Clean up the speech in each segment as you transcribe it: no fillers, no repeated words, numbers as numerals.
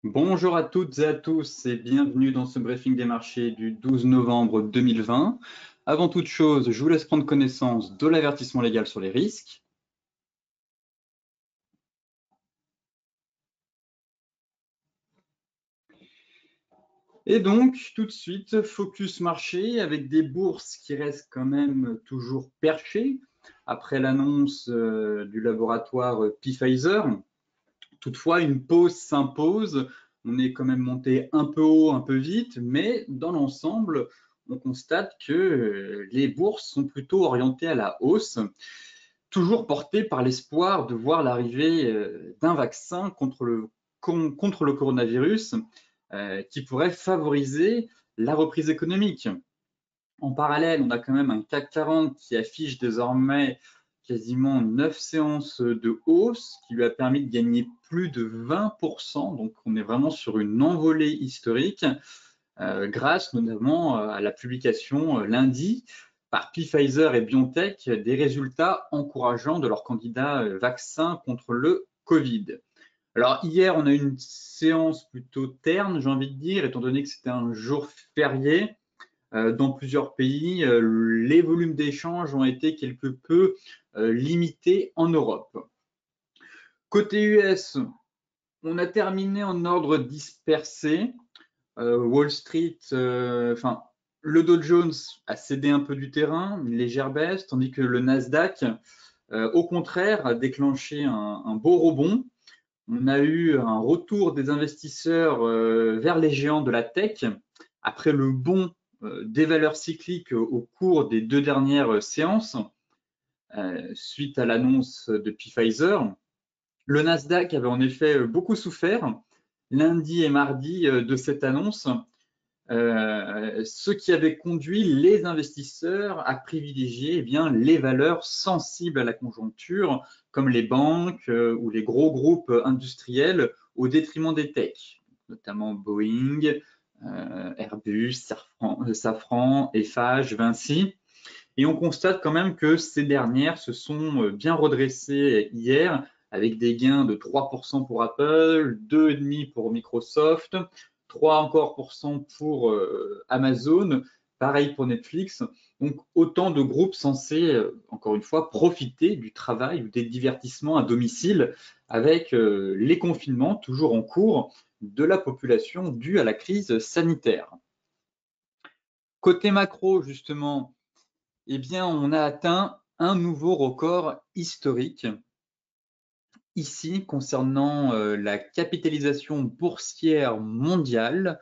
Bonjour à toutes et à tous et bienvenue dans ce briefing des marchés du 12 novembre 2020. Avant toute chose, je vous laisse prendre connaissance de l'avertissement légal sur les risques. Et donc, tout de suite, focus marché avec des bourses qui restent quand même toujours perchées après l'annonce du laboratoire Pfizer. Toutefois, une pause s'impose. On est quand même monté un peu haut, un peu vite, mais dans l'ensemble, on constate que les bourses sont plutôt orientées à la hausse, toujours portées par l'espoir de voir l'arrivée d'un vaccin contre le coronavirus qui pourrait favoriser la reprise économique. En parallèle, on a quand même un CAC 40 qui affiche désormais quasiment 9 séances de hausse, qui lui a permis de gagner plus de 20%. Donc, on est vraiment sur une envolée historique, grâce notamment à la publication lundi par Pfizer et BioNTech des résultats encourageants de leur candidat vaccin contre le Covid. Alors, hier, on a eu une séance plutôt terne, j'ai envie de dire, étant donné que c'était un jour férié. Dans plusieurs pays, les volumes d'échanges ont été quelque peu limités en Europe. Côté US, on a terminé en ordre dispersé. Wall Street, le Dow Jones a cédé un peu du terrain, une légère baisse, tandis que le Nasdaq, au contraire, a déclenché un beau rebond. On a eu un retour des investisseurs vers les géants de la tech après le bond des valeurs cycliques au cours des deux dernières séances suite à l'annonce de Pfizer. Le Nasdaq avait en effet beaucoup souffert lundi et mardi de cette annonce, ce qui avait conduit les investisseurs à privilégier les valeurs sensibles à la conjoncture, comme les banques ou les gros groupes industriels, au détriment des techs, notamment Boeing, Airbus, Safran, Eiffage, Vinci. Et on constate quand même que ces dernières se sont bien redressées hier, avec des gains de 3% pour Apple, 2,5% pour Microsoft, 3 encore pour Amazon, pareil pour Netflix. Donc autant de groupes censés, encore une fois, profiter du travail ou des divertissements à domicile avec les confinements toujours en cours de la population due à la crise sanitaire. Côté macro, justement, eh bien, on a atteint un nouveau record historique. Ici, concernant la capitalisation boursière mondiale,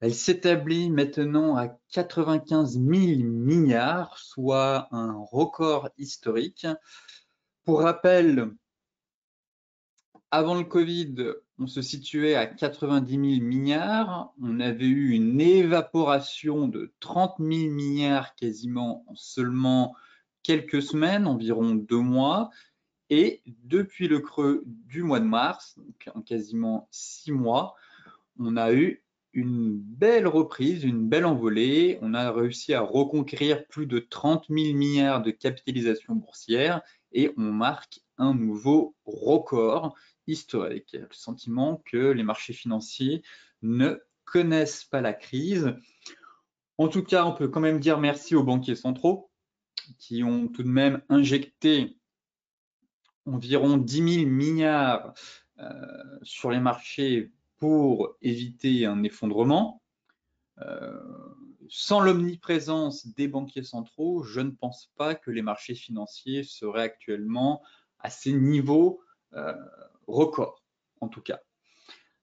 elle s'établit maintenant à 95 000 milliards, soit un record historique. Pour rappel, avant le Covid, on se situait à 90 000 milliards. On avait eu une évaporation de 30 000 milliards quasiment en seulement quelques semaines, environ 2 mois. Et depuis le creux du mois de mars, donc en quasiment 6 mois, on a eu une belle reprise, une belle envolée. On a réussi à reconquérir plus de 30 000 milliards de capitalisation boursière et on marque un nouveau record historique. Le sentiment que les marchés financiers ne connaissent pas la crise. En tout cas, on peut quand même dire merci aux banquiers centraux qui ont tout de même injecté environ 10 000 milliards sur les marchés pour éviter un effondrement. Euh, Sans l'omniprésence des banquiers centraux, je ne pense pas que les marchés financiers seraient actuellement à ces niveaux records, en tout cas.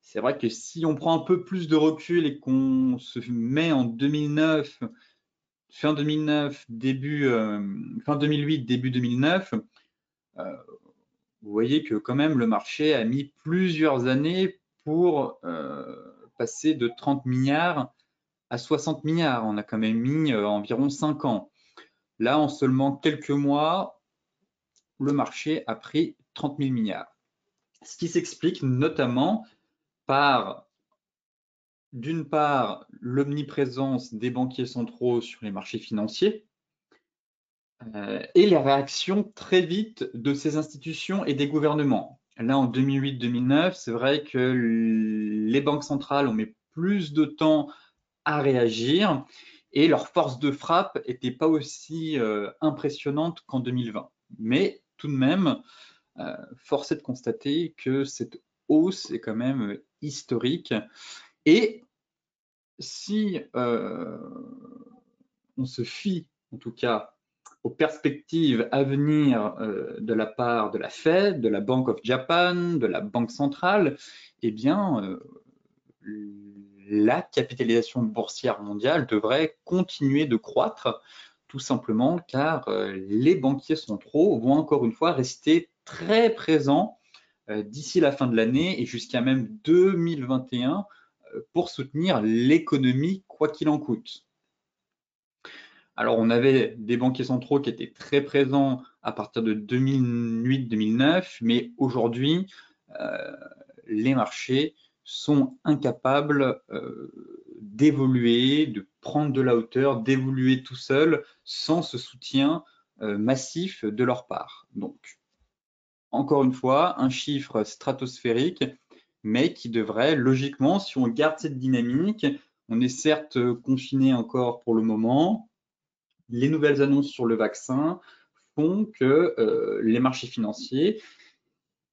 C'est vrai que si on prend un peu plus de recul et qu'on se met en 2009, fin 2009, fin 2008, début 2009, vous voyez que quand même le marché a mis plusieurs années pour passer de 30 milliards à 60 milliards. On a quand même mis environ 5 ans. Là, en seulement quelques mois, le marché a pris 30 000 milliards. Ce qui s'explique notamment par, d'une part, l'omniprésence des banquiers centraux sur les marchés financiers et les réactions très vite de ces institutions et des gouvernements. Là, en 2008-2009, c'est vrai que les banques centrales ont mis plus de temps à réagir et leur force de frappe n'était pas aussi impressionnante qu'en 2020. Mais tout de même, force est de constater que cette hausse est quand même historique. Et si on se fie, en tout cas, aux perspectives à venir de la part de la Fed, de la Bank of Japan, de la Banque centrale, eh bien, la capitalisation boursière mondiale devrait continuer de croître, tout simplement car les banquiers centraux vont encore une fois rester très présents d'ici la fin de l'année et jusqu'à même 2021 pour soutenir l'économie quoi qu'il en coûte. Alors, on avait des banquiers centraux qui étaient très présents à partir de 2008-2009, mais aujourd'hui, euh, les marchés sont incapables d'évoluer, de prendre de la hauteur, d'évoluer tout seuls sans ce soutien massif de leur part. Donc, encore une fois, un chiffre stratosphérique, mais qui devrait logiquement, si on garde cette dynamique, on est certes confiné encore pour le moment, les nouvelles annonces sur le vaccin font que les marchés financiers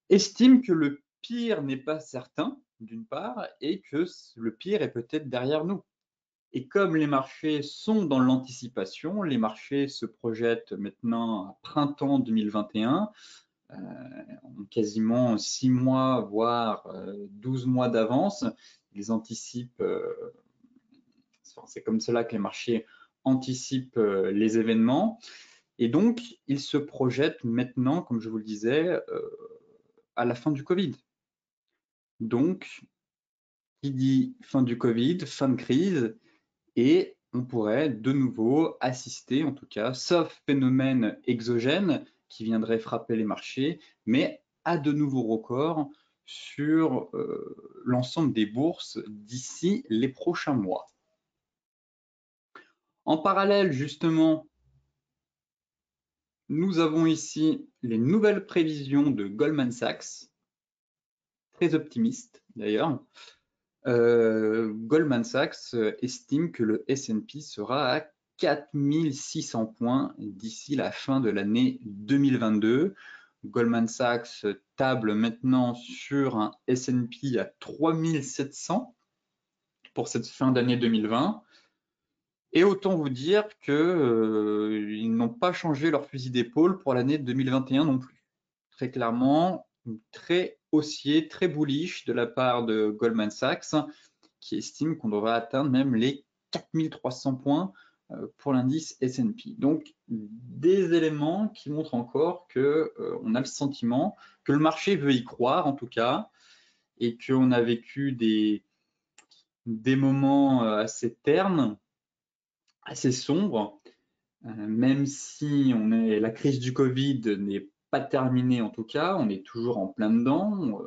estiment que le pire n'est pas certain, d'une part, et que le pire est peut-être derrière nous. Et comme les marchés sont dans l'anticipation, les marchés se projettent maintenant à printemps 2021, en quasiment 6 mois, voire 12 mois d'avance. Ils anticipent, c'est comme cela que les marchés anticipent les événements. Et donc, ils se projettent maintenant, comme je vous le disais, à la fin du Covid. Donc, qui dit fin du Covid, fin de crise, et on pourrait de nouveau assister, en tout cas, sauf phénomène exogène qui viendrait frapper les marchés, mais à de nouveaux records sur l'ensemble des bourses d'ici les prochains mois. En parallèle, justement, nous avons ici les nouvelles prévisions de Goldman Sachs, très optimistes d'ailleurs. Goldman Sachs estime que le S&P sera à 4600 points d'ici la fin de l'année 2022. Goldman Sachs table maintenant sur un S&P à 3700 pour cette fin d'année 2020. Et autant vous dire qu'ils n'ont pas changé leur fusil d'épaule pour l'année 2021 non plus. Très clairement, très haussier, très bullish de la part de Goldman Sachs, qui estime qu'on devrait atteindre même les 4300 points pour l'indice S&P. Donc, des éléments qui montrent encore qu'on a le sentiment que le marché veut y croire, en tout cas, et qu'on a vécu des moments assez ternes, assez sombres, même si la crise du Covid n'est pas terminée en tout cas, on est toujours en plein dedans,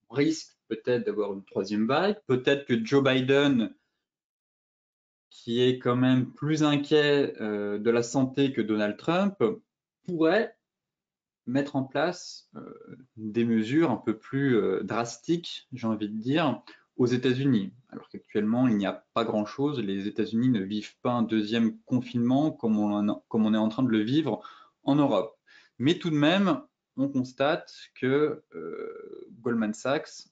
on risque peut-être d'avoir une troisième vague, peut-être que Joe Biden, qui est quand même plus inquiet de la santé que Donald Trump, pourrait mettre en place des mesures un peu plus drastiques, j'ai envie de dire, aux États-Unis. Alors qu'actuellement, il n'y a pas grand-chose. Les États-Unis ne vivent pas un deuxième confinement comme on est en train de le vivre en Europe. Mais tout de même, on constate que Goldman Sachs,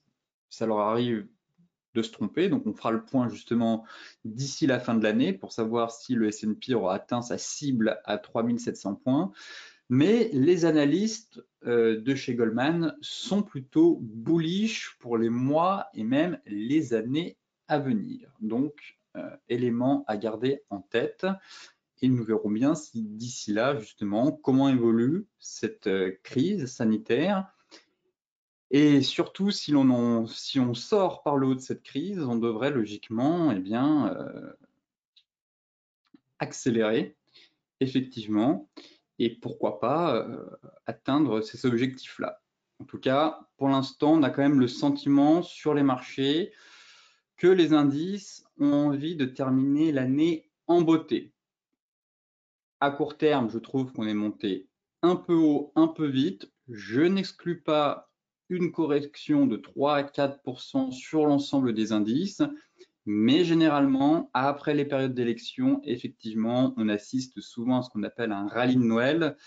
ça leur arrive de se tromper. Donc, on fera le point justement d'ici la fin de l'année pour savoir si le S&P aura atteint sa cible à 3700 points. Mais les analystes de chez Goldman sont plutôt bullish pour les mois et même les années à venir. Donc, élément à garder en tête. Et nous verrons bien si d'ici là, justement, comment évolue cette crise sanitaire. Et surtout, si on sort par le haut de cette crise, on devrait logiquement accélérer, effectivement, et pourquoi pas atteindre ces objectifs-là. En tout cas, pour l'instant, on a quand même le sentiment sur les marchés que les indices ont envie de terminer l'année en beauté. À court terme, je trouve qu'on est monté un peu haut, un peu vite. Je n'exclus pas une correction de 3 à 4% sur l'ensemble des indices. Mais généralement, après les périodes d'élection, effectivement, on assiste souvent à ce qu'on appelle un rallye de Noël.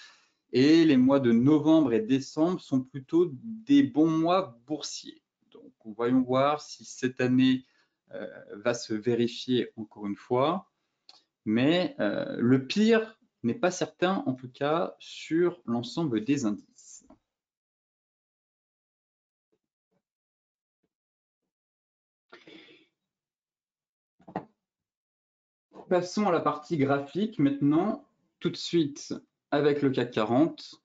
Et les mois de novembre et décembre sont plutôt des bons mois boursiers. Donc, voyons voir si cette année va se vérifier encore une fois. Mais le pire n'est pas certain, en tout cas, sur l'ensemble des indices. Passons à la partie graphique maintenant, tout de suite avec le CAC 40.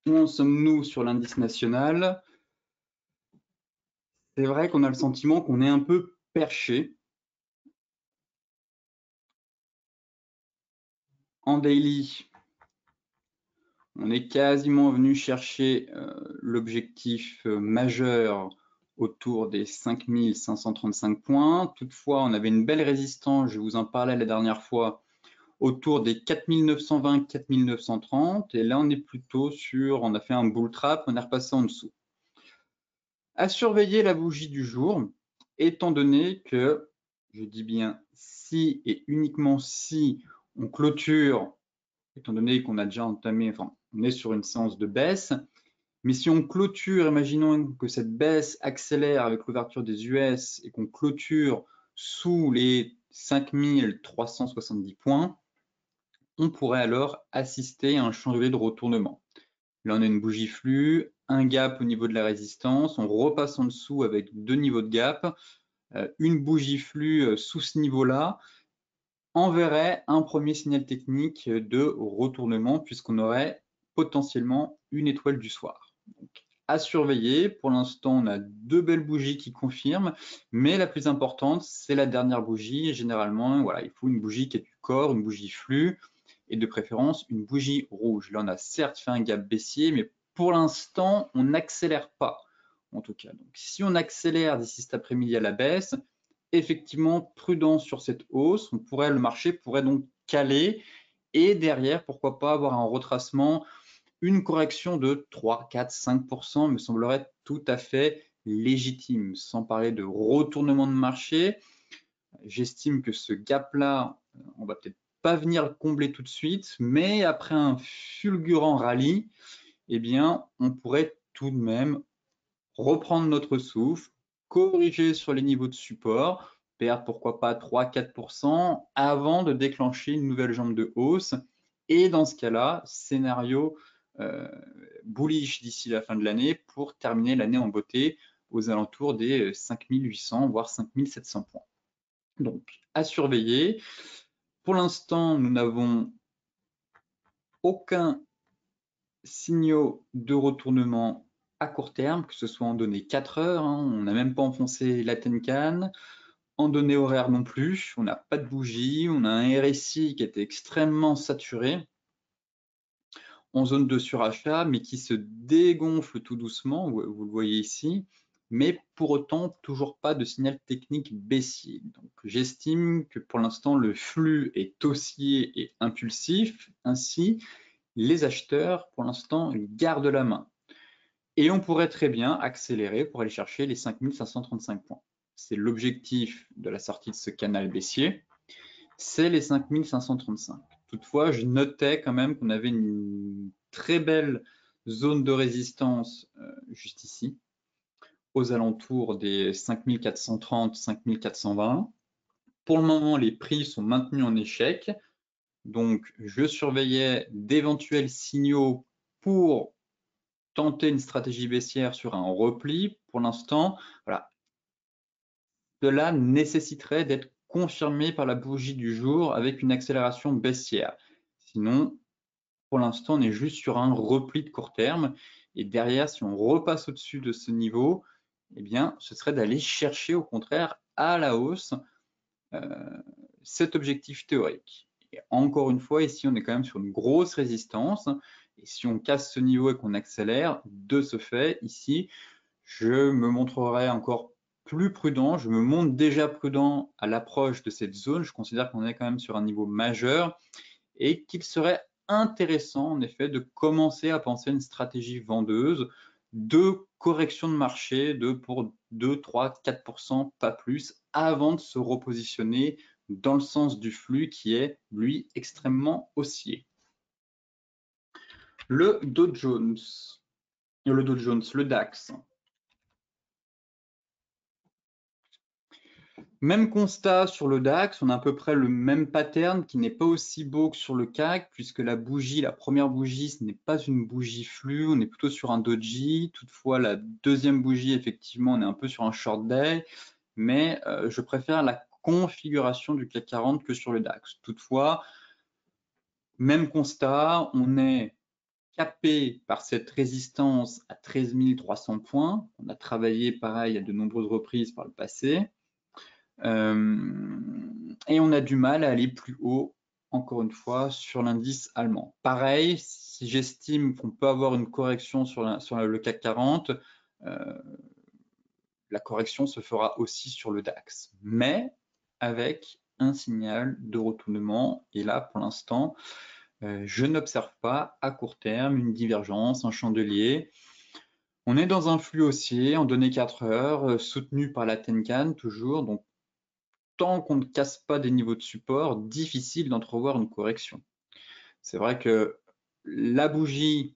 Où en sommes-nous sur l'indice national? C'est vrai qu'on a le sentiment qu'on est un peu perché. En daily, on est quasiment venu chercher l'objectif majeur autour des 5535 points. Toutefois, on avait une belle résistance, je vous en parlais la dernière fois, autour des 4920, 4930. Et là, on est plutôt sur, on a fait un bull trap, on est repassé en dessous. À surveiller la bougie du jour, étant donné que, je dis bien si et uniquement si on clôture, étant donné qu'on a déjà entamé, enfin, on est sur une séance de baisse, mais si on clôture, imaginons que cette baisse accélère avec l'ouverture des US et qu'on clôture sous les 5370 points, on pourrait alors assister à un changement de retournement. Là, on a une bougie flux, un gap au niveau de la résistance, on repasse en dessous avec deux niveaux de gap, une bougie flux sous ce niveau-là enverrait un premier signal technique de retournement puisqu'on aurait potentiellement une étoile du soir. Donc, à surveiller, pour l'instant on a deux belles bougies qui confirment, mais la plus importante c'est la dernière bougie. Et généralement, voilà, il faut une bougie qui est du corps, une bougie flux, et de préférence une bougie rouge. Là on a certes fait un gap baissier, mais pour l'instant on n'accélère pas en tout cas. Donc si on accélère d'ici cet après-midi à la baisse, effectivement prudent sur cette hausse, le marché pourrait donc caler et derrière, pourquoi pas avoir un retracement, une correction de 3, 4, 5% me semblerait tout à fait légitime. Sans parler de retournement de marché, j'estime que ce gap-là, on va peut-être pas venir le combler tout de suite, mais après un fulgurant rallye, eh bien, on pourrait tout de même reprendre notre souffle, corriger sur les niveaux de support, perdre pourquoi pas 3-4% avant de déclencher une nouvelle jambe de hausse. Et dans ce cas-là, scénario bullish d'ici la fin de l'année pour terminer l'année en beauté aux alentours des 5800 voire 5700 points. Donc, à surveiller. Pour l'instant, nous n'avons aucun signaux de retournement à court terme, que ce soit en données 4 heures, hein, on n'a même pas enfoncé la Tenkan, en données horaires non plus, on n'a pas de bougie, on a un RSI qui était extrêmement saturé, en zone de surachat, mais qui se dégonfle tout doucement, vous le voyez ici, mais pour autant, toujours pas de signal technique baissier. Donc j'estime que pour l'instant, le flux est haussier et impulsif, ainsi les acheteurs, pour l'instant, gardent la main. Et on pourrait très bien accélérer pour aller chercher les 5535 points. C'est l'objectif de la sortie de ce canal baissier, c'est les 5535. Toutefois, je notais quand même qu'on avait une très belle zone de résistance juste ici, aux alentours des 5430, 5420. Pour le moment, les prix sont maintenus en échec. Donc, je surveillais d'éventuels signaux pour tenter une stratégie baissière sur un repli. Pour l'instant, voilà, cela nécessiterait d'être confirmé par la bougie du jour avec une accélération baissière. Sinon, pour l'instant, on est juste sur un repli de court terme. Et derrière, si on repasse au-dessus de ce niveau, eh bien, ce serait d'aller chercher au contraire à la hausse cet objectif théorique. Et encore une fois, ici, on est quand même sur une grosse résistance. Et si on casse ce niveau et qu'on accélère, de ce fait, ici, je me montrerai encore plus prudent. Je me montre déjà prudent à l'approche de cette zone. Je considère qu'on est quand même sur un niveau majeur et qu'il serait intéressant en effet de commencer à penser une stratégie vendeuse de correction de marché pour 2, 3, 4%, pas plus, avant de se repositionner dans le sens du flux qui est, lui, extrêmement haussier. Le Dow Jones, le DAX. Même constat sur le DAX, on a à peu près le même pattern qui n'est pas aussi beau que sur le CAC, puisque la première bougie, ce n'est pas une bougie flux, on est plutôt sur un doji. Toutefois, la deuxième bougie, effectivement, on est un peu sur un short day, mais je préfère la configuration du CAC 40 que sur le DAX. Toutefois, même constat, on est capé par cette résistance à 13 300 points. On a travaillé pareil à de nombreuses reprises par le passé. Et on a du mal à aller plus haut, encore une fois, sur l'indice allemand. Pareil, si j'estime qu'on peut avoir une correction sur le CAC 40, la correction se fera aussi sur le DAX, mais avec un signal de retournement. Et là, pour l'instant, je n'observe pas à court terme une divergence, un chandelier. On est dans un flux haussier en données 4 heures, soutenu par la Tenkan toujours, donc tant qu'on ne casse pas des niveaux de support, difficile d'entrevoir une correction. C'est vrai que la bougie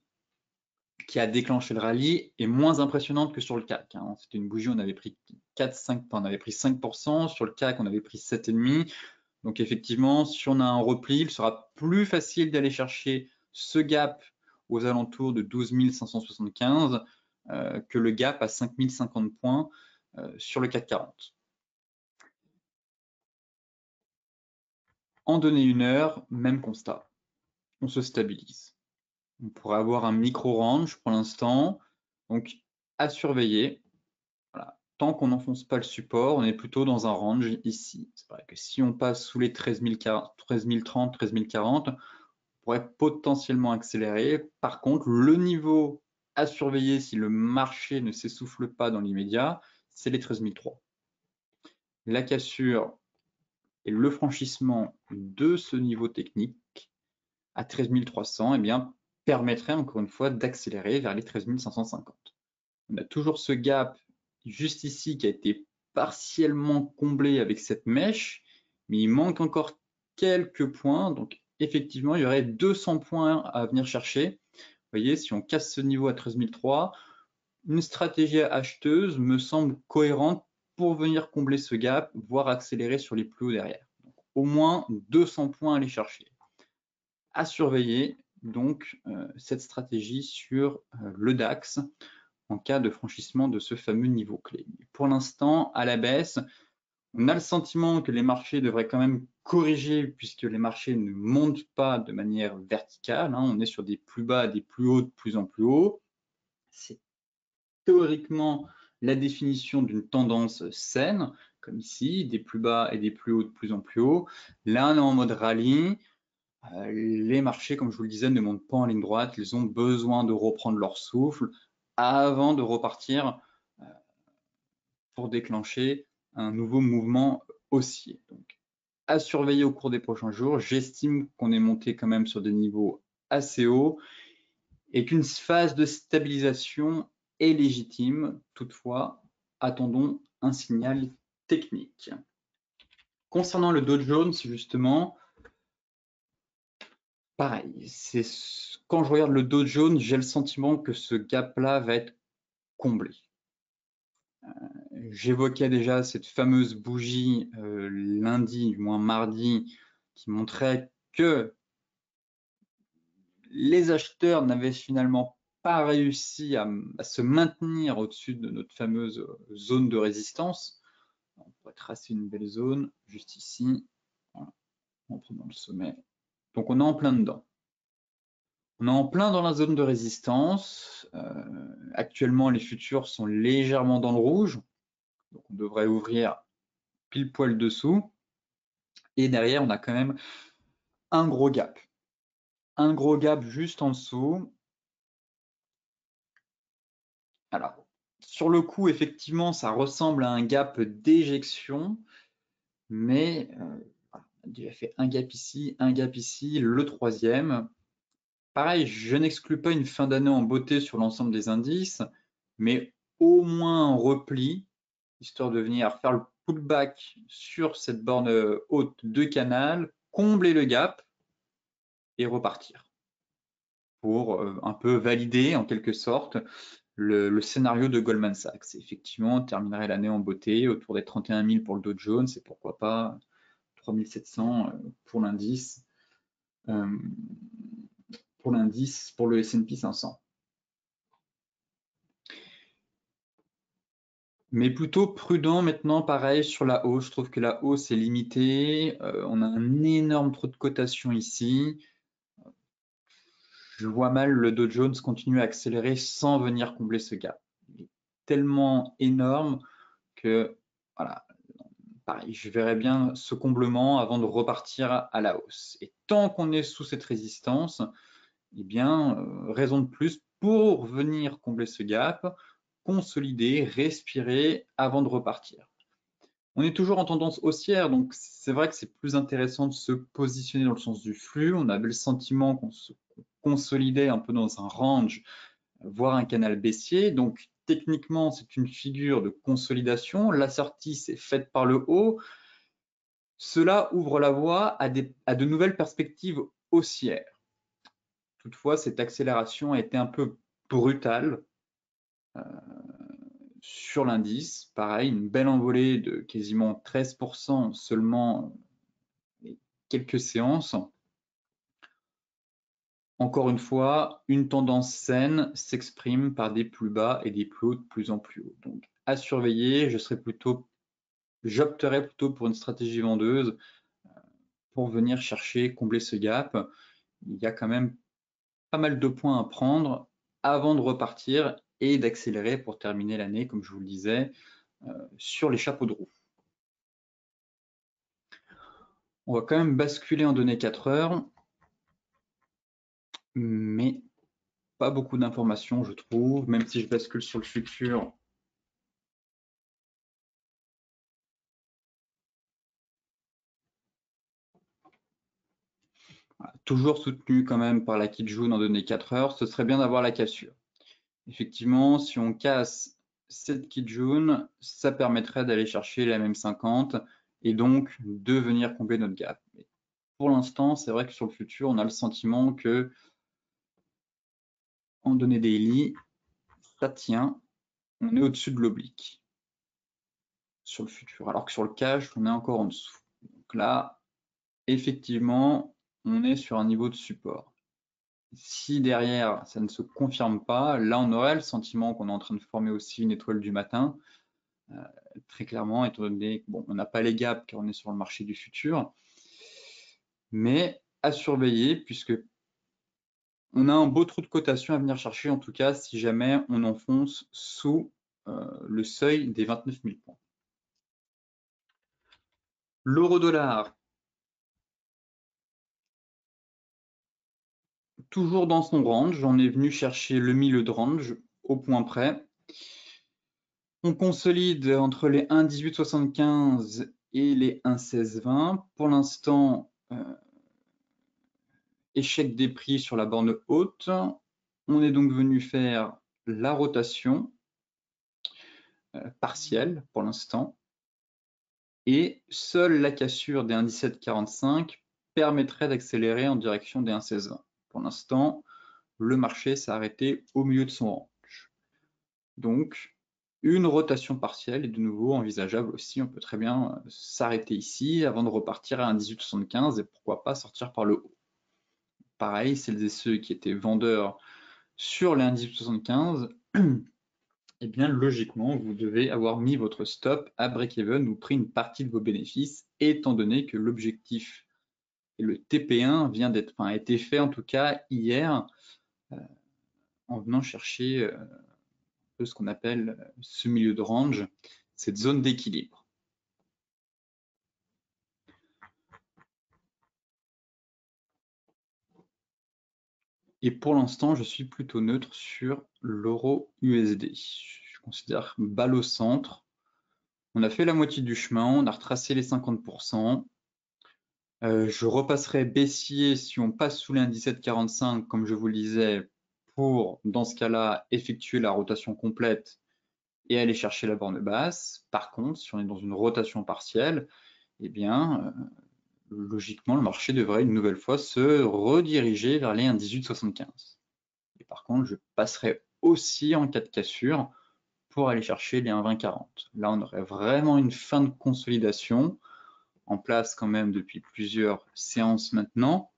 qui a déclenché le rallye est moins impressionnante que sur le CAC. C'était une bougie, on avait pris 5%, sur le CAC, on avait pris 7,5%. Donc effectivement, si on a un repli, il sera plus facile d'aller chercher ce gap aux alentours de 12 575 que le gap à 5 050 points sur le CAC 40. En données 1 heure, même constat. On se stabilise. On pourrait avoir un micro-range pour l'instant, donc à surveiller. Voilà. Tant qu'on n'enfonce pas le support, on est plutôt dans un range ici. C'est vrai que si on passe sous les 13 030, 13 040, on pourrait potentiellement accélérer. Par contre, le niveau à surveiller si le marché ne s'essouffle pas dans l'immédiat, c'est les 13 003. La cassure et le franchissement de ce niveau technique à 13 300, eh bien, permettrait encore une fois d'accélérer vers les 13 550. On a toujours ce gap juste ici qui a été partiellement comblé avec cette mèche, mais il manque encore quelques points. Donc effectivement, il y aurait 200 points à venir chercher. Vous voyez, si on casse ce niveau à 13 300, une stratégie acheteuse me semble cohérente pour venir combler ce gap, voire accélérer sur les plus hauts derrière. Donc, au moins 200 points à aller chercher. À surveiller donc cette stratégie sur le DAX en cas de franchissement de ce fameux niveau clé. Pour l'instant, à la baisse, on a le sentiment que les marchés devraient quand même corriger puisque les marchés ne montent pas de manière verticale. On est sur des plus bas, des plus hauts, de plus en plus haut. C'est théoriquement la définition d'une tendance saine, comme ici, des plus bas et des plus hauts de plus en plus haut. Là, on est en mode rallye. Les marchés, comme je vous le disais, ne montent pas en ligne droite. Ils ont besoin de reprendre leur souffle avant de repartir pour déclencher un nouveau mouvement haussier. Donc, à surveiller au cours des prochains jours. J'estime qu'on est monté quand même sur des niveaux assez hauts et qu'une phase de stabilisation est légitime. Toutefois, attendons un signal technique. Concernant le Dow Jones, justement, pareil, quand je regarde le Dow Jones, j'ai le sentiment que ce gap-là va être comblé. J'évoquais déjà cette fameuse bougie lundi, du moins mardi, qui montrait que les acheteurs n'avaient finalement pas réussi à se maintenir au-dessus de notre fameuse zone de résistance. On pourrait tracer une belle zone juste ici, voilà, en prenant le sommet. Donc on est en plein dedans. On est en plein dans la zone de résistance. Actuellement, les futurs sont légèrement dans le rouge. Donc on devrait ouvrir pile poil dessous. Et derrière, on a quand même un gros gap. Un gros gap juste en dessous. Alors, sur le coup, effectivement, ça ressemble à un gap d'éjection, mais on a déjà fait un gap ici, le troisième. pareil, je n'exclus pas une fin d'année en beauté sur l'ensemble des indices, mais au moins un repli, histoire de venir faire le pullback sur cette borne haute de canal, combler le gap et repartir pour un peu valider en quelque sorte le scénario de Goldman Sachs. Effectivement, on terminerait l'année en beauté autour des 31 000 pour le Dow Jones et pourquoi pas 3 700 pour l'indice, pour le S&P 500. Mais plutôt prudent maintenant, pareil, sur la hausse. Je trouve que la hausse est limitée. On a un énorme trou de cotation ici. Je vois mal le Dow Jones continuer à accélérer sans venir combler ce gap. Il est tellement énorme que, voilà, pareil, je verrais bien ce comblement avant de repartir à la hausse. Et tant qu'on est sous cette résistance, eh bien, raison de plus pour venir combler ce gap, consolider, respirer avant de repartir. On est toujours en tendance haussière, donc c'est vrai que c'est plus intéressant de se positionner dans le sens du flux. On avait le sentiment qu'on se consolidait un peu dans un range, voire un canal baissier. Donc techniquement, c'est une figure de consolidation. La sortie s'est faite par le haut. Cela ouvre la voie à de nouvelles perspectives haussières. Toutefois, cette accélération a été un peu brutale sur l'indice. Pareil, une belle envolée de quasiment 13% seulement quelques séances. Encore une fois, une tendance saine s'exprime par des plus bas et des plus hauts de plus en plus hauts. Donc, à surveiller, j'opterais plutôt pour une stratégie vendeuse pour venir chercher, combler ce gap. Il y a quand même pas mal de points à prendre avant de repartir et d'accélérer pour terminer l'année, comme je vous le disais, sur les chapeaux de roue. On va quand même basculer en données 4 heures, mais pas beaucoup d'informations, je trouve, même si je bascule sur le futur. Toujours soutenu quand même par la Kijun en données 4 heures, ce serait bien d'avoir la cassure. Effectivement, si on casse cette Kijun, ça permettrait d'aller chercher la même 50 et donc de venir combler notre gap. Mais pour l'instant, c'est vrai que sur le futur, on a le sentiment que en données daily, ça tient, on est au-dessus de l'oblique sur le futur, alors que sur le cash, on est encore en dessous. Donc là, effectivement, on est sur un niveau de support. Si derrière, ça ne se confirme pas, là, on aurait le sentiment qu'on est en train de former aussi une étoile du matin, très clairement, étant donné qu'on on n'a pas les gaps car on est sur le marché du futur, mais à surveiller puisque on a un beau trou de cotation à venir chercher, en tout cas, si jamais on enfonce sous le seuil des 29 000 points. L'euro-dollar, toujours dans son range, on est venu chercher le milieu de range au point près. On consolide entre les 1,1875 et les 1,1620. Pour l'instant, échec des prix sur la borne haute. On est donc venu faire la rotation partielle pour l'instant. Et seule la cassure des 1,1745 permettrait d'accélérer en direction des 1,1620. Pour l'instant, le marché s'est arrêté au milieu de son range. Donc, une rotation partielle est de nouveau envisageable aussi. On peut très bien s'arrêter ici avant de repartir à 1,1875 et pourquoi pas sortir par le haut. Pareil, celles et ceux qui étaient vendeurs sur les 1,1875, eh bien logiquement, vous devez avoir mis votre stop à break-even ou pris une partie de vos bénéfices, étant donné que l'objectif et le TP1 vient d'être, enfin, a été fait en tout cas hier, en venant chercher ce qu'on appelle ce milieu de range, cette zone d'équilibre. Et pour l'instant, je suis plutôt neutre sur l'euro USD. Je considère balle au centre. On a fait la moitié du chemin, on a retracé les 50%. Je repasserai baissier si on passe sous les 1,1745, comme je vous le disais, pour, dans ce cas-là, effectuer la rotation complète et aller chercher la borne basse. Par contre, si on est dans une rotation partielle, eh bien, logiquement, le marché devrait une nouvelle fois se rediriger vers les 1,1875. Et par contre, je passerai aussi en cas de cassure pour aller chercher les 1,2040. Là, on aurait vraiment une fin de consolidation en place quand même depuis plusieurs séances maintenant.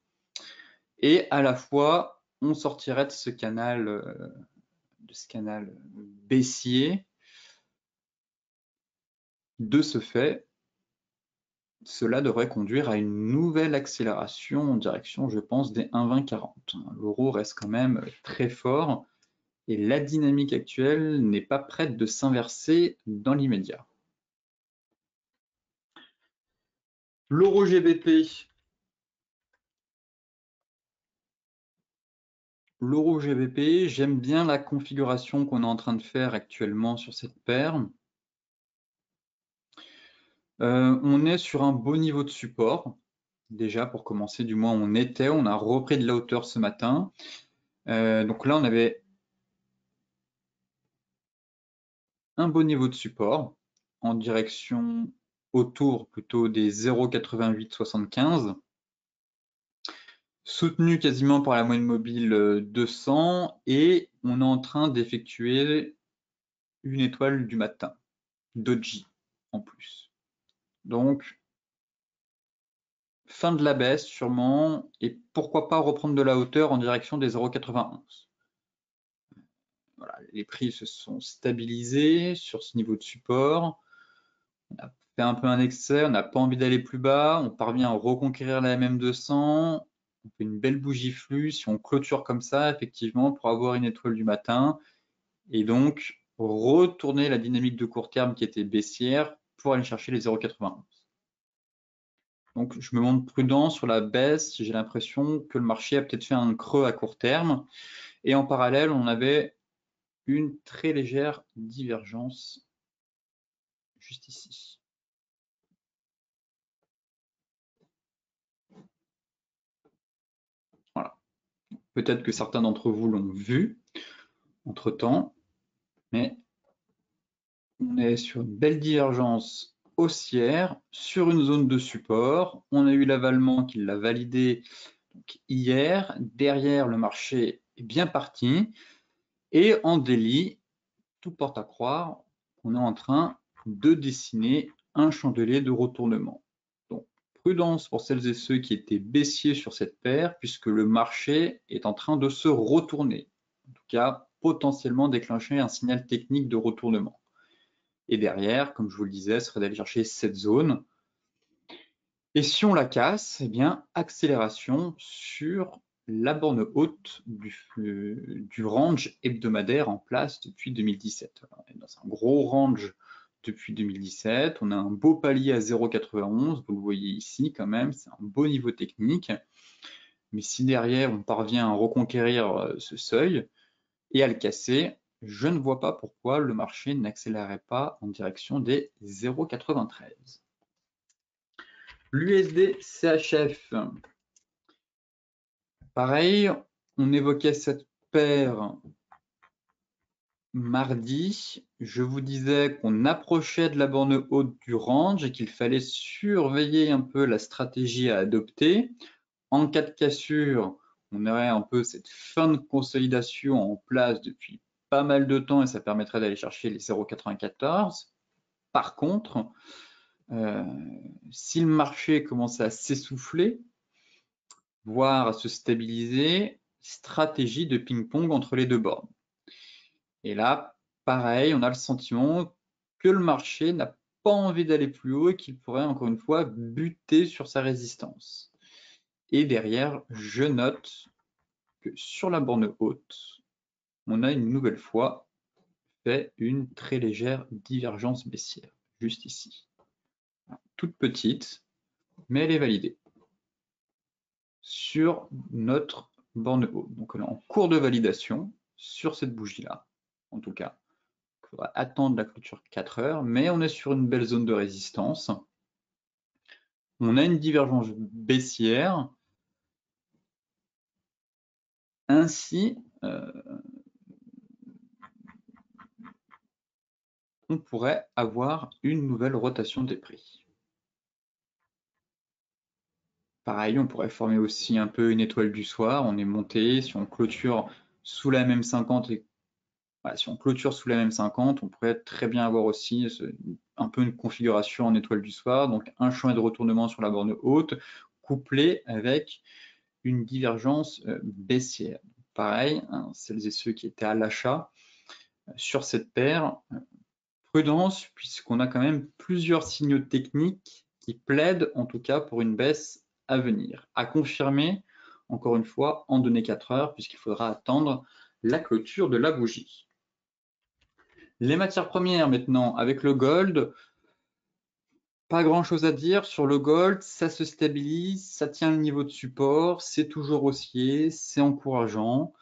Et à la fois, on sortirait de ce canal baissier. De ce fait, cela devrait conduire à une nouvelle accélération en direction, je pense, des 1,2040. L'euro reste quand même très fort et la dynamique actuelle n'est pas prête de s'inverser dans l'immédiat. L'euro GBP. L'euro GBP, j'aime bien la configuration qu'on est en train de faire actuellement sur cette paire. On est sur un beau niveau de support. Déjà, pour commencer, du moins on a repris de la hauteur ce matin. Donc là, on avait un beau niveau de support en direction autour plutôt des 0,8875, soutenu quasiment par la moyenne mobile 200, et on est en train d'effectuer une étoile du matin, doji en plus. Donc, fin de la baisse sûrement, et pourquoi pas reprendre de la hauteur en direction des 0,91. Voilà, les prix se sont stabilisés sur ce niveau de support. On a fait un peu un excès, on n'a pas envie d'aller plus bas, on parvient à reconquérir la MM200, on fait une belle bougie flux, si on clôture comme ça, effectivement, pour avoir une étoile du matin, et donc retourner la dynamique de court terme qui était baissière pour aller chercher les 0,91. Donc je me montre prudent sur la baisse, j'ai l'impression que le marché a peut-être fait un creux à court terme, et en parallèle, on avait une très légère divergence juste ici. Voilà. Peut-être que certains d'entre vous l'ont vu entre-temps, mais on est sur une belle divergence haussière sur une zone de support. On a eu l'avalement qui l'a validé donc, hier. Derrière, le marché est bien parti. Et en daily, tout porte à croire qu'on est en train de dessiner un chandelier de retournement. Donc, prudence pour celles et ceux qui étaient baissiers sur cette paire, puisque le marché est en train de se retourner. En tout cas, potentiellement déclencher un signal technique de retournement. Et derrière, comme je vous le disais, ce serait d'aller chercher cette zone. Et si on la casse, eh bien, accélération sur la borne haute du range hebdomadaire en place depuis 2017. On est dans un gros range depuis 2017. On a un beau palier à 0,91. Vous le voyez ici quand même, c'est un beau niveau technique. Mais si derrière, on parvient à reconquérir ce seuil et à le casser, je ne vois pas pourquoi le marché n'accélérerait pas en direction des 0,93. L'USD CHF. Pareil, on évoquait cette paire mardi. Je vous disais qu'on approchait de la borne haute du range et qu'il fallait surveiller un peu la stratégie à adopter. En cas de cassure, on aurait un peu cette fin de consolidation en place depuis pas mal de temps et ça permettrait d'aller chercher les 0,94. Par contre, si le marché commence à s'essouffler, voire à se stabiliser, stratégie de ping-pong entre les deux bornes. Et là, pareil, on a le sentiment que le marché n'a pas envie d'aller plus haut et qu'il pourrait encore une fois buter sur sa résistance. Et derrière, je note que sur la borne haute, on a une nouvelle fois fait une très légère divergence baissière, juste ici. Toute petite, mais elle est validée sur notre borne haute. Donc on est en cours de validation sur cette bougie-là, en tout cas. Il faudra attendre la clôture 4 heures, mais on est sur une belle zone de résistance. on a une divergence baissière. Ainsi, on pourrait avoir une nouvelle rotation des prix. Pareil, on pourrait former aussi un peu une étoile du soir. On est monté, si on clôture sous la même 50 et voilà, si on clôture sous la même 50, on pourrait très bien avoir aussi un peu une configuration en étoile du soir, donc un chemin de retournement sur la borne haute, couplé avec une divergence baissière. Pareil, hein, celles et ceux qui étaient à l'achat sur cette paire, prudence, puisqu'on a quand même plusieurs signaux techniques qui plaident en tout cas pour une baisse à venir. À confirmer, encore une fois, en données 4 heures, puisqu'il faudra attendre la clôture de la bougie. Les matières premières maintenant, avec le gold, pas grand chose à dire sur le gold, ça se stabilise, ça tient le niveau de support, c'est toujours haussier, c'est encourageant.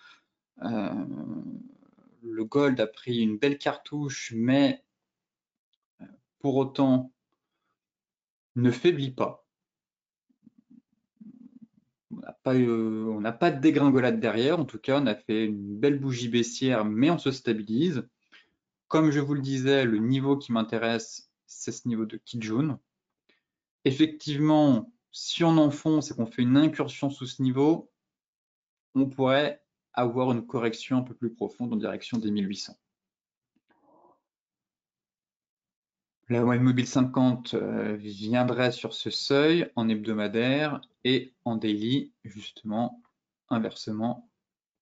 Le gold a pris une belle cartouche, mais pour autant ne faiblit pas. On n'a pas de dégringolade derrière, en tout cas on a fait une belle bougie baissière, mais on se stabilise. Comme je vous le disais, le niveau qui m'intéresse, c'est ce niveau de Kijun. Effectivement, si on enfonce et qu'on fait une incursion sous ce niveau, on pourrait avoir une correction un peu plus profonde en direction des 1800. La moyenne mobile 50 viendrait sur ce seuil en hebdomadaire et en daily, justement, inversement,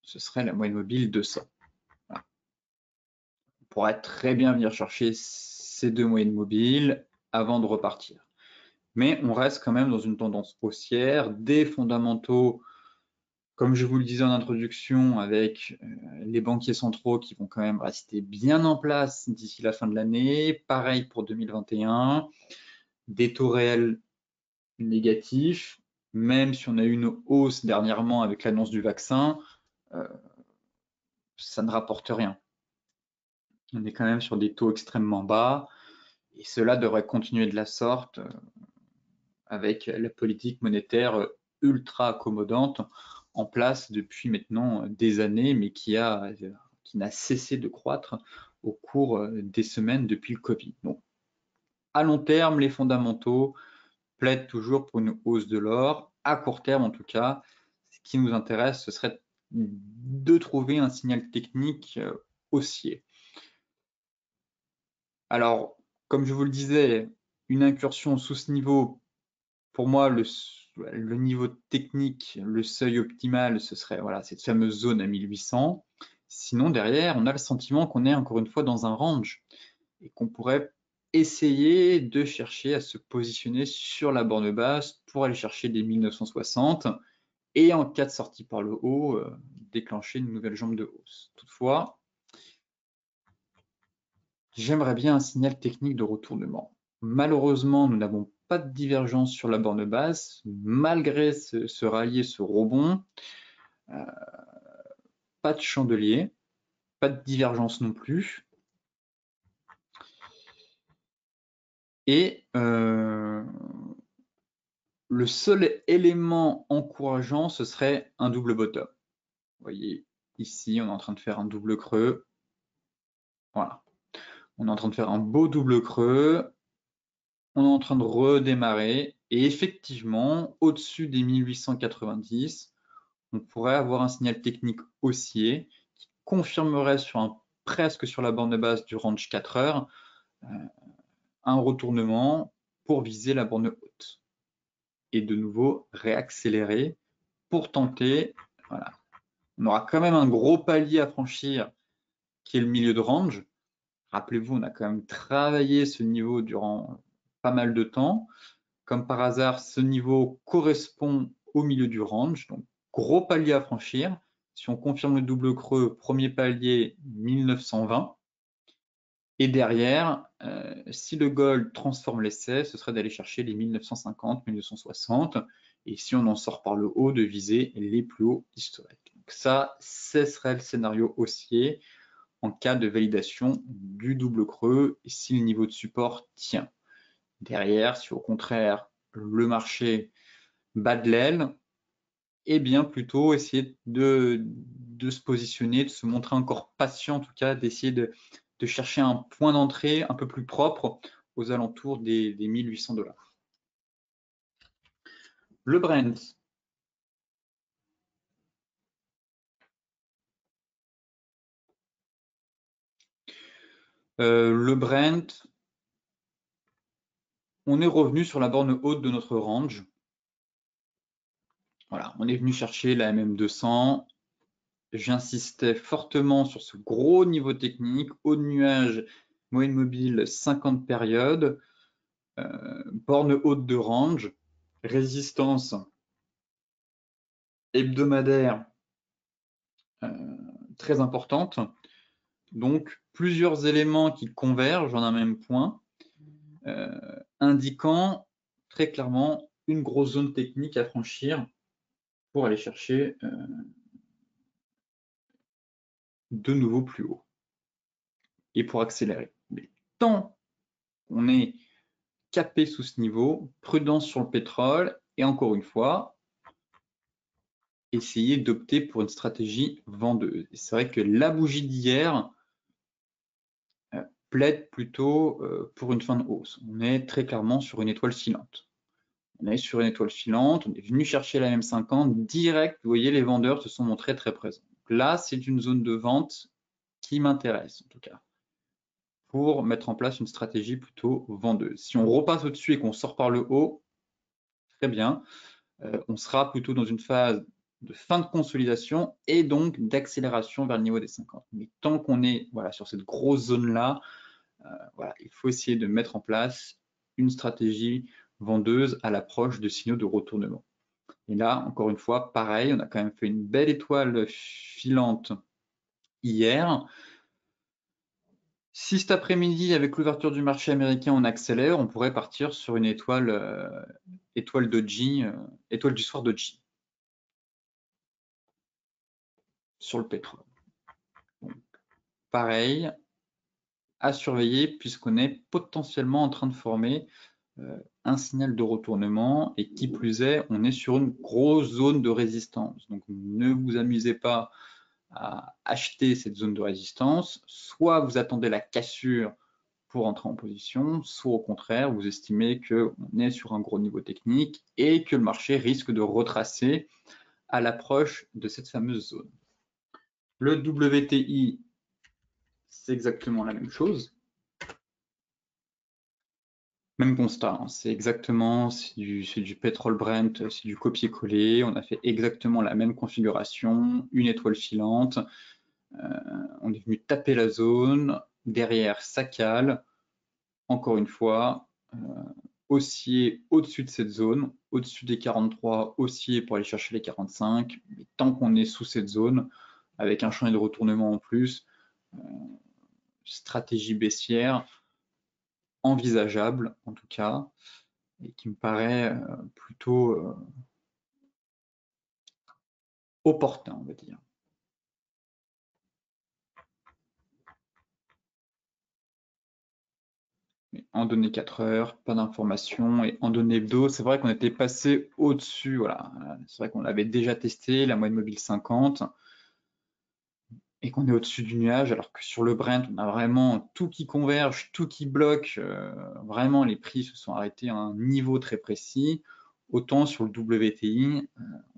ce serait la moyenne mobile 200. Voilà. On pourrait très bien venir chercher ces deux moyennes mobiles avant de repartir. Mais on reste quand même dans une tendance haussière, des fondamentaux, comme je vous le disais en introduction, avec les banquiers centraux qui vont quand même rester bien en place d'ici la fin de l'année. Pareil pour 2021, des taux réels négatifs, même si on a eu une hausse dernièrement avec l'annonce du vaccin, ça ne rapporte rien. On est quand même sur des taux extrêmement bas et cela devrait continuer de la sorte avec la politique monétaire ultra accommodante en place depuis maintenant des années, mais qui n'a cessé de croître au cours des semaines depuis le Covid. Donc, à long terme, les fondamentaux plaident toujours pour une hausse de l'or. À court terme, en tout cas, ce qui nous intéresse, ce serait de trouver un signal technique haussier. Alors, comme je vous le disais, une incursion sous ce niveau, pour moi, le niveau technique, le seuil optimal, ce serait voilà, cette fameuse zone à 1800. Sinon, derrière, on a le sentiment qu'on est encore une fois dans un range et qu'on pourrait essayer de chercher à se positionner sur la borne basse pour aller chercher des 1960 et en cas de sortie par le haut, déclencher une nouvelle jambe de hausse. Toutefois, j'aimerais bien un signal technique de retournement. Malheureusement, nous n'avons pas de divergence sur la borne basse, malgré ce rallier, ce rebond. Pas de chandelier, pas de divergence non plus. Et le seul élément encourageant, ce serait un double bottom. Vous voyez, ici, on est en train de faire un double creux. Voilà. On est en train de faire un beau double creux. On est en train de redémarrer. Et effectivement, au-dessus des 1890, on pourrait avoir un signal technique haussier qui confirmerait presque sur la borne basse du range 4 heures un retournement pour viser la borne haute. Et de nouveau, réaccélérer pour tenter. Voilà. On aura quand même un gros palier à franchir qui est le milieu de range. Rappelez-vous, on a quand même travaillé ce niveau durant pas mal de temps. Comme par hasard, ce niveau correspond au milieu du range, donc gros palier à franchir. Si on confirme le double creux, premier palier 1920. Et derrière, si le gold transforme l'essai, ce serait d'aller chercher les 1950, 1960. Et si on en sort par le haut, de viser les plus hauts historiques. Donc ça, ce serait le scénario haussier en cas de validation du double creux et si le niveau de support tient. Derrière, si au contraire le marché bat de l'aile, et bien plutôt essayer de se positionner, de se montrer encore patient, en tout cas, d'essayer de chercher un point d'entrée un peu plus propre aux alentours des 1800 $. Le Brent. Le Brent, on est revenu sur la borne haute de notre range. Voilà, on est venu chercher la MM200. J'insistais fortement sur ce gros niveau technique, haut de nuage, moyenne mobile 50 périodes, borne haute de range, résistance hebdomadaire très importante. Donc, plusieurs éléments qui convergent en un même point, indiquant très clairement une grosse zone technique à franchir pour aller chercher de nouveau plus haut et pour accélérer. Mais tant qu'on est capé sous ce niveau, prudence sur le pétrole et encore une fois, essayer d'opter pour une stratégie vendeuse. C'est vrai que la bougie d'hier plaide plutôt pour une fin de hausse. On est très clairement sur une étoile filante. On est sur une étoile filante, on est venu chercher la M50 direct. Vous voyez, les vendeurs se sont montrés très présents. Donc là, c'est une zone de vente qui m'intéresse, en tout cas, pour mettre en place une stratégie plutôt vendeuse. Si on repasse au-dessus et qu'on sort par le haut, très bien. On sera plutôt dans une phase de fin de consolidation et donc d'accélération vers le niveau des 50. Mais tant qu'on est voilà, sur cette grosse zone-là, voilà, il faut essayer de mettre en place une stratégie vendeuse à l'approche de signaux de retournement. Et là, encore une fois, pareil, on a quand même fait une belle étoile filante hier. Si cet après-midi, avec l'ouverture du marché américain, on accélère, on pourrait partir sur une étoile, étoile doji, étoile du soir doji sur le pétrole. Donc, pareil, à surveiller puisqu'on est potentiellement en train de former un signal de retournement et qui plus est, on est sur une grosse zone de résistance. Donc ne vous amusez pas à acheter cette zone de résistance, soit vous attendez la cassure pour entrer en position, soit au contraire, vous estimez qu'on est sur un gros niveau technique et que le marché risque de retracer à l'approche de cette fameuse zone. Le WTI, c'est exactement la même chose. Même constat, hein. C'est exactement, c'est du pétrole Brent, c'est du copier-coller. On a fait exactement la même configuration, une étoile filante. On est venu taper la zone. Derrière, ça cale. Encore une fois, haussier au-dessus de cette zone, au-dessus des 43, haussier pour aller chercher les 45. Mais tant qu'on est sous cette zone, avec un champ de retournement en plus, stratégie baissière envisageable en tout cas, et qui me paraît plutôt opportun, on va dire. Mais en données 4 heures, pas d'informations, et en données hebdo, c'est vrai qu'on était passé au-dessus, voilà. C'est vrai qu'on l'avait déjà testé, la moyenne mobile 50, et qu'on est au-dessus du nuage, alors que sur le Brent, on a vraiment tout qui converge, tout qui bloque, vraiment les prix se sont arrêtés à un niveau très précis. Autant sur le WTI,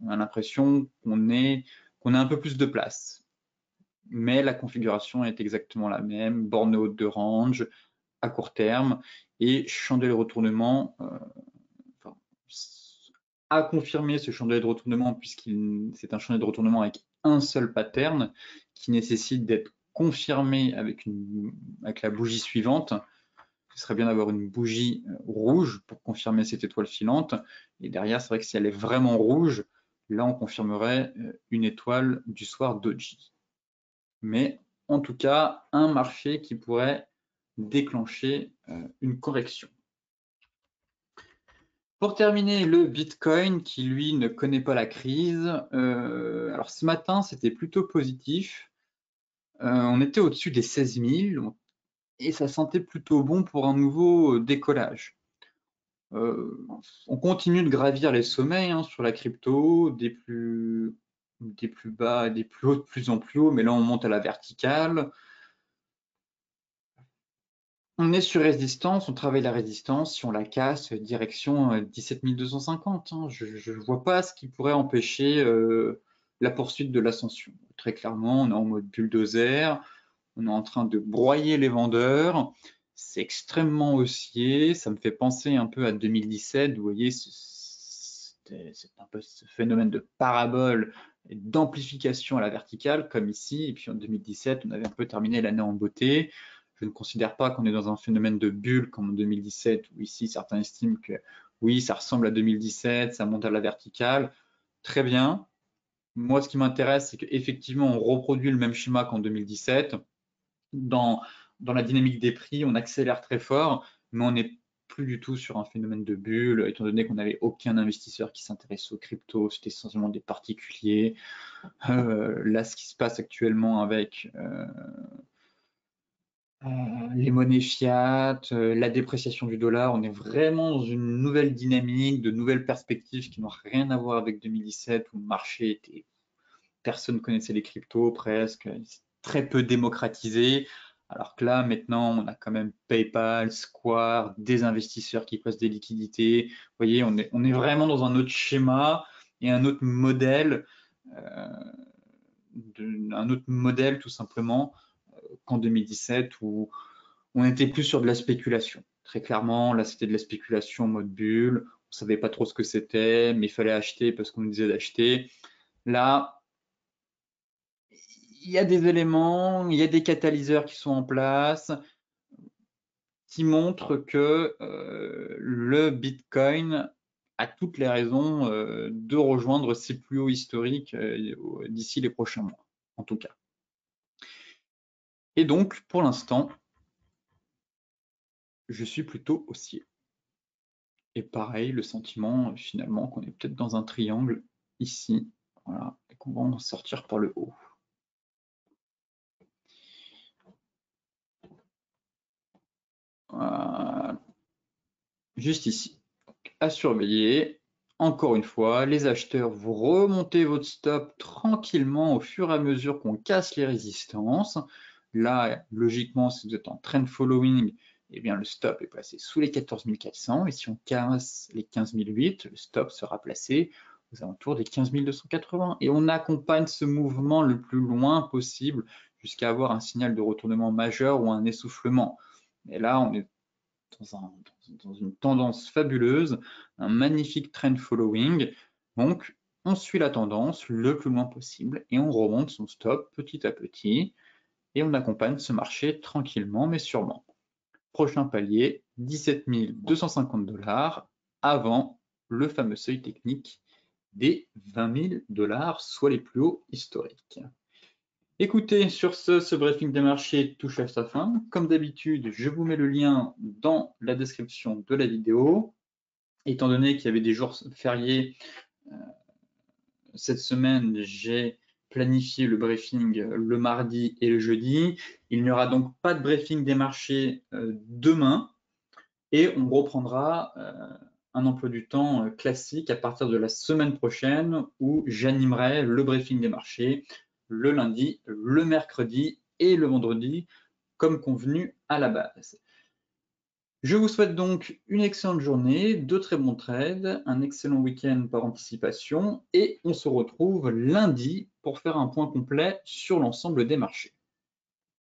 on a l'impression qu'on a un peu plus de place. Mais la configuration est exactement la même, borne haute de range, à court terme, et chandelle de retournement, enfin, à confirmer ce chandelier de retournement, puisqu'il c'est un chandelier de retournement avec un seul pattern, qui nécessite d'être confirmé avec la bougie suivante. Ce serait bien d'avoir une bougie rouge pour confirmer cette étoile filante. Et derrière, c'est vrai que si elle est vraiment rouge, là, on confirmerait une étoile du soir doji. Mais en tout cas, un marché qui pourrait déclencher une correction. Pour terminer, le Bitcoin qui, lui, ne connaît pas la crise. Alors ce matin, c'était plutôt positif. On était au-dessus des 16 000 et ça sentait plutôt bon pour un nouveau décollage. On continue de gravir les sommets hein, sur la crypto, des plus bas, des plus hauts de plus en plus haut, mais là on monte à la verticale. On est sur résistance, on travaille la résistance, si on la casse, direction 17 250. Hein. Je ne vois pas ce qui pourrait empêcher la poursuite de l'ascension. Très clairement, on est en mode bulldozer, on est en train de broyer les vendeurs, c'est extrêmement haussier, ça me fait penser un peu à 2017, vous voyez, c'est un peu ce phénomène de parabole et d'amplification à la verticale, comme ici, et puis en 2017, on avait un peu terminé l'année en beauté. Je ne considère pas qu'on est dans un phénomène de bulle comme en 2017, où ici certains estiment que oui, ça ressemble à 2017, ça monte à la verticale. Très bien. Moi, ce qui m'intéresse, c'est qu'effectivement, on reproduit le même schéma qu'en 2017. Dans la dynamique des prix, on accélère très fort, mais on n'est plus du tout sur un phénomène de bulle, étant donné qu'on n'avait aucun investisseur qui s'intéresse aux cryptos, c'était essentiellement des particuliers. Là, ce qui se passe actuellement avec les monnaies fiat, la dépréciation du dollar, on est vraiment dans une nouvelle dynamique, de nouvelles perspectives qui n'ont rien à voir avec 2017 où le marché était, personne connaissait les cryptos presque, très peu démocratisé. Alors que là, maintenant, on a quand même PayPal, Square, des investisseurs qui passent des liquidités. Vous voyez, on est vraiment dans un autre schéma et un autre modèle, tout simplement qu'en 2017 où on était plus sur de la spéculation. Très clairement, là, c'était de la spéculation en mode bulle. On savait pas trop ce que c'était, mais il fallait acheter parce qu'on nous disait d'acheter. Là, il y a des éléments, il y a des catalyseurs qui sont en place qui montrent que le Bitcoin a toutes les raisons de rejoindre ses plus hauts historiques d'ici les prochains mois, en tout cas. Et donc, pour l'instant, je suis plutôt haussier. Et pareil, le sentiment finalement qu'on est peut-être dans un triangle ici, voilà, et qu'on va en sortir par le haut. Juste ici. Donc, à surveiller. Encore une fois, les acheteurs, vous remontez votre stop tranquillement au fur et à mesure qu'on casse les résistances. Là, logiquement, si vous êtes en trend following, eh bien, le stop est placé sous les 14 400. Et si on casse les 15 008, le stop sera placé aux alentours des 15 280. Et on accompagne ce mouvement le plus loin possible jusqu'à avoir un signal de retournement majeur ou un essoufflement. Et là, on est dans une tendance fabuleuse, un magnifique trend following. Donc, on suit la tendance le plus loin possible et on remonte son stop petit à petit et on accompagne ce marché tranquillement mais sûrement. Prochain palier, 17 250 $ avant le fameux seuil technique des 20 000 $, soit les plus hauts historiques. Écoutez, sur ce briefing des marchés touche à sa fin. Comme d'habitude, je vous mets le lien dans la description de la vidéo. Étant donné qu'il y avait des jours fériés cette semaine, j'ai planifié le briefing le mardi et le jeudi. Il n'y aura donc pas de briefing des marchés demain et on reprendra un emploi du temps classique à partir de la semaine prochaine où j'animerai le briefing des marchés le lundi, le mercredi et le vendredi comme convenu à la base. Je vous souhaite donc une excellente journée, de très bons trades, un excellent week-end par anticipation et on se retrouve lundi pour faire un point complet sur l'ensemble des marchés.